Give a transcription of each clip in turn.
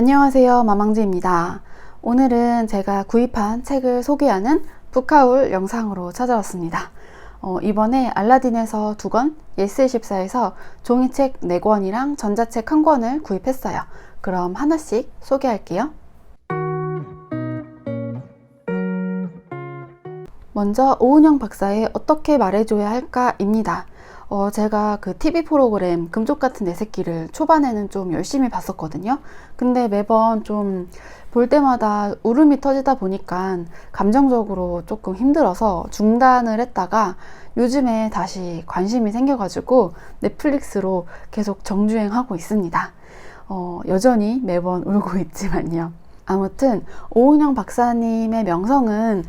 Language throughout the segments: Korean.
안녕하세요, 마망지입니다. 오늘은 제가 구입한 책을 소개하는 북하울 영상으로 찾아왔습니다. 이번에 알라딘에서 2권, 예스24에서 종이책 4권이랑 전자책 1권을 구입했어요. 그럼 하나씩 소개할게요. 먼저 오은영 박사의 어떻게 말해줘야 할까입니다. 제가 그 TV 프로그램 금쪽 같은 내 새끼를 초반에는 좀 열심히 봤었거든요. 근데 매번 좀 볼 때마다 울음이 터지다 보니까 감정적으로 조금 힘들어서 중단을 했다가 요즘에 다시 관심이 생겨가지고 넷플릭스로 계속 정주행하고 있습니다. 여전히 매번 울고 있지만요. 아무튼 오은영 박사님의 명성은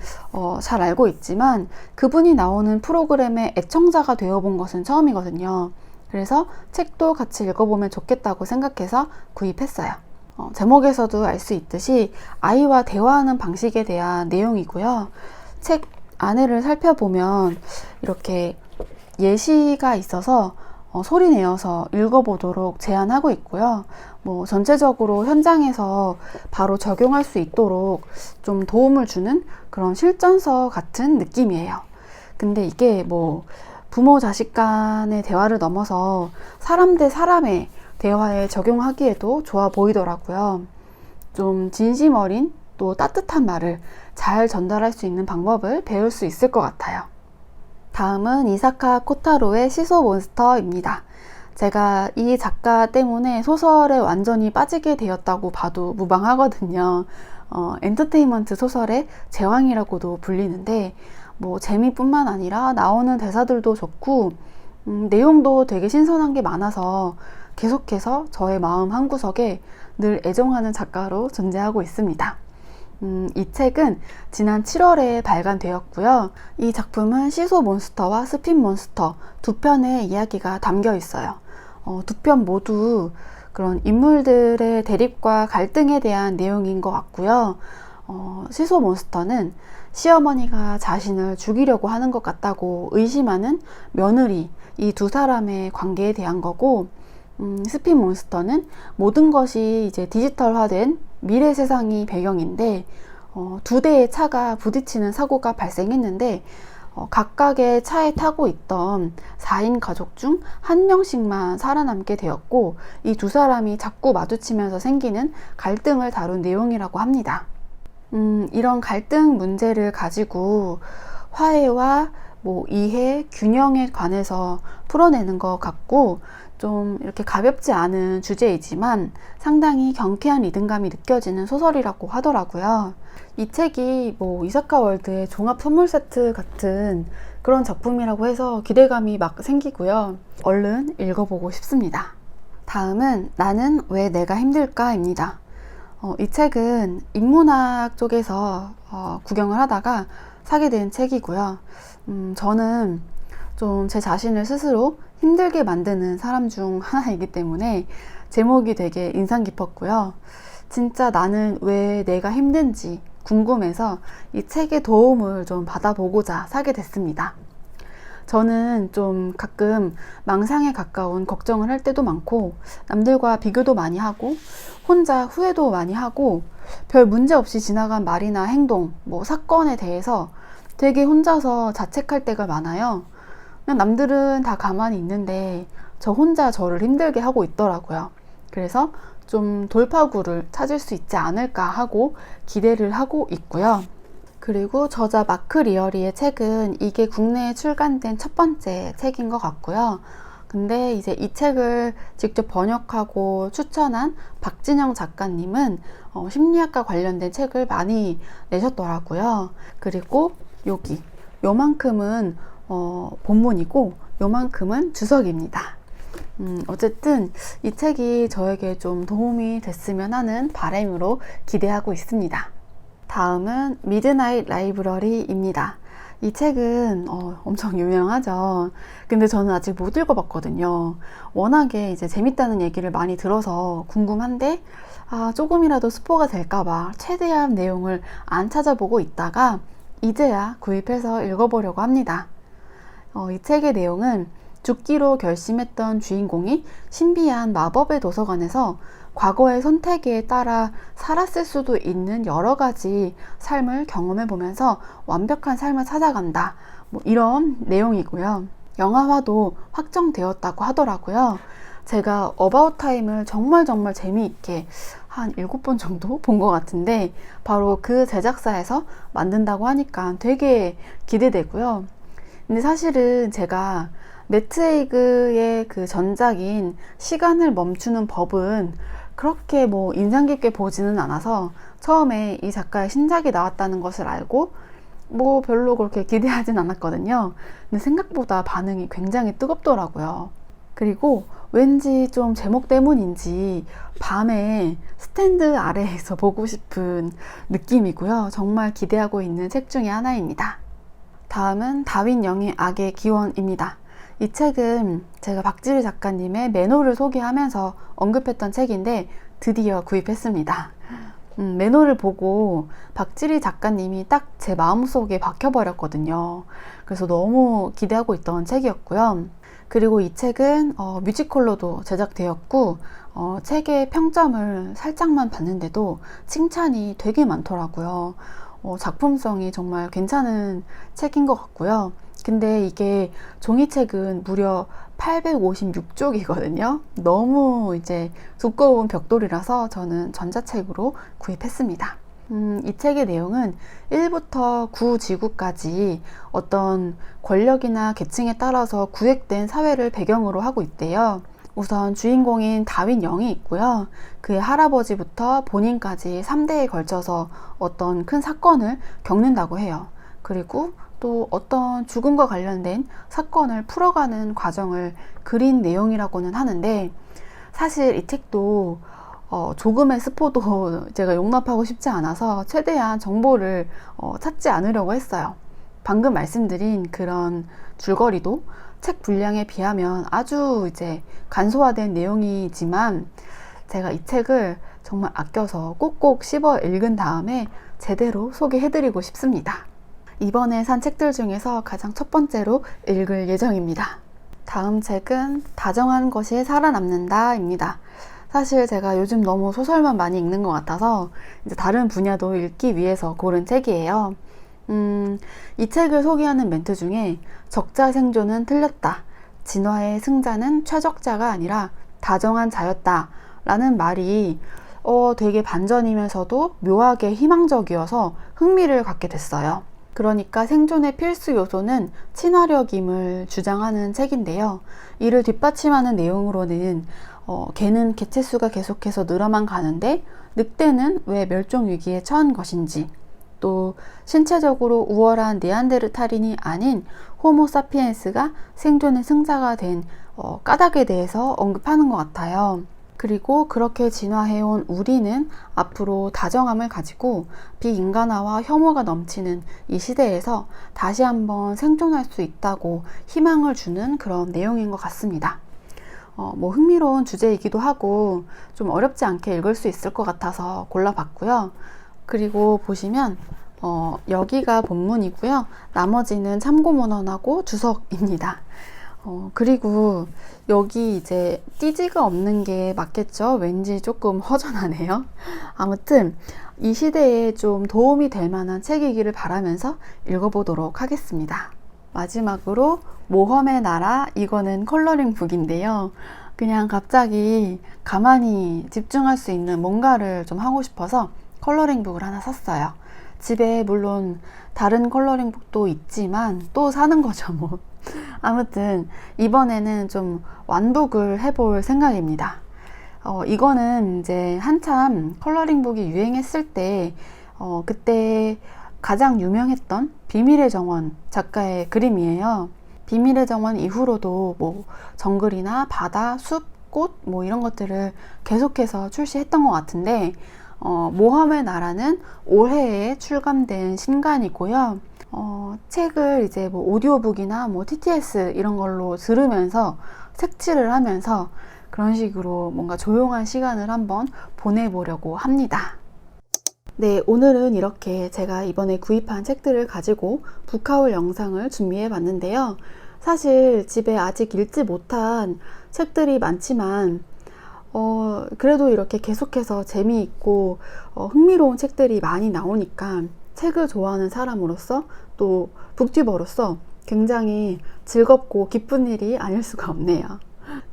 잘 알고 있지만 그분이 나오는 프로그램의 애청자가 되어본 것은 처음이거든요. 그래서 책도 같이 읽어보면 좋겠다고 생각해서 구입했어요. 제목에서도 알 수 있듯이 아이와 대화하는 방식에 대한 내용이고요. 책 안에를 살펴보면 이렇게 예시가 있어서 소리 내어서 읽어보도록 제안하고 있고요. 전체적으로 현장에서 바로 적용할 수 있도록 좀 도움을 주는 그런 실전서 같은 느낌이에요. 근데 이게 부모 자식 간의 대화를 넘어서 사람 대 사람의 대화에 적용하기에도 좋아 보이더라고요. 좀 진심 어린 또 따뜻한 말을 잘 전달할 수 있는 방법을 배울 수 있을 것 같아요. 다음은 이사카 코타로의 시소몬스터입니다. 제가 이 작가 때문에 소설에 완전히 빠지게 되었다고 봐도 무방하거든요. 엔터테인먼트 소설의 제왕이라고도 불리는데 재미뿐만 아니라 나오는 대사들도 좋고 내용도 되게 신선한 게 많아서 계속해서 저의 마음 한구석에 늘 애정하는 작가로 존재하고 있습니다. 이 책은 지난 7월에 발간되었고요. 이 작품은 시소몬스터와 스핀몬스터 두 편의 이야기가 담겨 있어요. 두 편 모두 그런 인물들의 대립과 갈등에 대한 내용인 것 같고요. 시소몬스터는 시어머니가 자신을 죽이려고 하는 것 같다고 의심하는 며느리, 이 두 사람의 관계에 대한 거고, 스핀몬스터는 모든 것이 이제 디지털화된 미래 세상이 배경인데 두 대의 차가 부딪히는 사고가 발생했는데 각각의 차에 타고 있던 4인 가족 중 한 명씩만 살아남게 되었고 이 두 사람이 자꾸 마주치면서 생기는 갈등을 다룬 내용이라고 합니다. 이런 갈등 문제를 가지고 화해와 이해, 균형에 관해서 풀어내는 것 같고 좀 이렇게 가볍지 않은 주제이지만 상당히 경쾌한 리듬감이 느껴지는 소설이라고 하더라고요. 이 책이 이사카 월드의 종합 선물 세트 같은 그런 작품이라고 해서 기대감이 막 생기고요. 얼른 읽어보고 싶습니다. 다음은 나는 왜 내가 힘들까입니다. 이 책은 인문학 쪽에서 구경을 하다가 사게 된 책이고요. 저는 좀 제 자신을 스스로 힘들게 만드는 사람 중 하나이기 때문에 제목이 되게 인상 깊었고요. 진짜 나는 왜 내가 힘든지 궁금해서 이 책의 도움을 좀 받아보고자 사게 됐습니다. 저는 좀 가끔 망상에 가까운 걱정을 할 때도 많고 남들과 비교도 많이 하고 혼자 후회도 많이 하고 별 문제 없이 지나간 말이나 행동, 사건에 대해서 되게 혼자서 자책할 때가 많아요. 그냥 남들은 다 가만히 있는데 저 혼자 저를 힘들게 하고 있더라고요. 그래서 좀 돌파구를 찾을 수 있지 않을까 하고 기대를 하고 있고요. 그리고 저자 마크 리어리의 책은 이게 국내에 출간된 첫 번째 책인 것 같고요. 근데 이제 이 책을 직접 번역하고 추천한 박진영 작가님은 심리학과 관련된 책을 많이 내셨더라고요. 그리고 요만큼은 본문이고 요만큼은 주석입니다. 어쨌든 이 책이 저에게 좀 도움이 됐으면 하는 바람으로 기대하고 있습니다. 다음은 미드나잇 라이브러리입니다. 이 책은 엄청 유명하죠. 근데 저는 아직 못 읽어봤거든요. 워낙에 이제 재밌다는 얘기를 많이 들어서 궁금한데 조금이라도 스포가 될까봐 최대한 내용을 안 찾아보고 있다가 이제야 구입해서 읽어보려고 합니다. 이 책의 내용은 죽기로 결심했던 주인공이 신비한 마법의 도서관에서 과거의 선택에 따라 살았을 수도 있는 여러 가지 삶을 경험해 보면서 완벽한 삶을 찾아간다. 뭐 이런 내용이고요. 영화화도 확정되었다고 하더라고요. 제가 어바웃 타임을 정말 재미있게 한 7번 정도 본 것 같은데 바로 그 제작사에서 만든다고 하니까 되게 기대되고요. 근데 사실은 제가 매트 헤이그의 그 전작인 시간을 멈추는 법은 그렇게 뭐 인상 깊게 보지는 않아서 처음에 이 작가의 신작이 나왔다는 것을 알고 뭐 별로 그렇게 기대하진 않았거든요. 근데 생각보다 반응이 굉장히 뜨겁더라고요. 그리고 왠지 좀 제목 때문인지 밤에 스탠드 아래에서 보고 싶은 느낌이고요. 정말 기대하고 있는 책 중에 하나입니다. 다음은 다윈 영의 악의 기원입니다. 이 책은 제가 박지리 작가님의 매너를 소개하면서 언급했던 책인데 드디어 구입했습니다. 매너를 보고 박지리 작가님이 딱 제 마음속에 박혀버렸거든요. 그래서 너무 기대하고 있던 책이었고요. 그리고 이 책은 뮤지컬로도 제작되었고 책의 평점을 살짝만 봤는데도 칭찬이 되게 많더라고요. 작품성이 정말 괜찮은 책인 것 같고요. 근데 이게 종이책은 무려 856쪽이거든요. 너무 이제 두꺼운 벽돌이라서 저는 전자책으로 구입했습니다. 이 책의 내용은 1부터 9지구까지 어떤 권력이나 계층에 따라서 구획된 사회를 배경으로 하고 있대요. 우선 주인공인 다윈 영이 있고요. 그의 할아버지부터 본인까지 3대에 걸쳐서 어떤 큰 사건을 겪는다고 해요. 그리고 또 어떤 죽음과 관련된 사건을 풀어가는 과정을 그린 내용이라고는 하는데 사실 이 책도 조금의 스포도 제가 용납하고 싶지 않아서 최대한 정보를 찾지 않으려고 했어요. 방금 말씀드린 그런 줄거리도 책 분량에 비하면 아주 이제 간소화된 내용이지만 제가 이 책을 정말 아껴서 꼭꼭 씹어 읽은 다음에 제대로 소개해드리고 싶습니다. 이번에 산 책들 중에서 가장 첫 번째로 읽을 예정입니다. 다음 책은 다정한 것이 살아남는다 입니다. 사실 제가 요즘 너무 소설만 많이 읽는 것 같아서 이제 다른 분야도 읽기 위해서 고른 책이에요. 이 책을 소개하는 멘트 중에 적자 생존은 틀렸다. 진화의 승자는 최적자가 아니라 다정한 자였다. 라는 말이 되게 반전이면서도 묘하게 희망적이어서 흥미를 갖게 됐어요. 그러니까 생존의 필수 요소는 친화력임을 주장하는 책인데요. 이를 뒷받침하는 내용으로는 개는 개체수가 계속해서 늘어만 가는데 늑대는 왜 멸종 위기에 처한 것인지, 또 신체적으로 우월한 네안데르탈인이 아닌 호모사피엔스가 생존의 승자가 된 까닭에 대해서 언급하는 것 같아요. 그리고 그렇게 진화해온 우리는 앞으로 다정함을 가지고 비인간화와 혐오가 넘치는 이 시대에서 다시 한번 생존할 수 있다고 희망을 주는 그런 내용인 것 같습니다. 뭐 흥미로운 주제이기도 하고 좀 어렵지 않게 읽을 수 있을 것 같아서 골라봤고요. 그리고 보시면 여기가 본문이고요. 나머지는 참고문헌하고 주석입니다. 그리고 여기 이제 띠지가 없는 게 맞겠죠? 왠지 조금 허전하네요. 아무튼 이 시대에 좀 도움이 될 만한 책이기를 바라면서 읽어보도록 하겠습니다. 마지막으로 모험의 나라, 이거는 컬러링 북인데요. 그냥 갑자기 가만히 집중할 수 있는 뭔가를 좀 하고 싶어서 컬러링 북을 하나 샀어요. 집에 물론 다른 컬러링 북도 있지만 또 사는 거죠 뭐. 아무튼 이번에는 좀 완북을 해볼 생각입니다. 이거는 이제 한참 컬러링 북이 유행했을 때 그때 가장 유명했던 비밀의 정원 작가의 그림이에요. 비밀의 정원 이후로도 뭐 정글이나 바다, 숲, 꽃 뭐 이런 것들을 계속해서 출시했던 것 같은데 모험의 나라는 올해에 출간된 신간이고요. 책을 이제 뭐 오디오북이나 뭐 TTS 이런 걸로 들으면서 색칠을 하면서 그런 식으로 뭔가 조용한 시간을 한번 보내보려고 합니다. 네, 오늘은 이렇게 제가 이번에 구입한 책들을 가지고 북하울 영상을 준비해 봤는데요. 사실 집에 아직 읽지 못한 책들이 많지만 그래도 이렇게 계속해서 재미있고 흥미로운 책들이 많이 나오니까 책을 좋아하는 사람으로서 또 북튜버로서 굉장히 즐겁고 기쁜 일이 아닐 수가 없네요.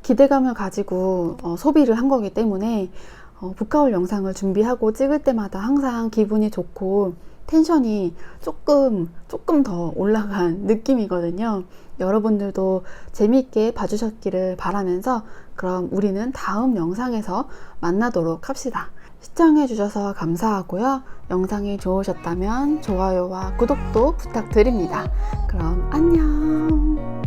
기대감을 가지고 소비를 한 거기 때문에 북하올 영상을 준비하고 찍을 때마다 항상 기분이 좋고 텐션이 조금 더 올라간 느낌이거든요. 여러분들도 재미있게 봐주셨기를 바라면서 그럼 우리는 다음 영상에서 만나도록 합시다. 시청해주셔서 감사하고요. 영상이 좋으셨다면 좋아요와 구독도 부탁드립니다. 그럼 안녕.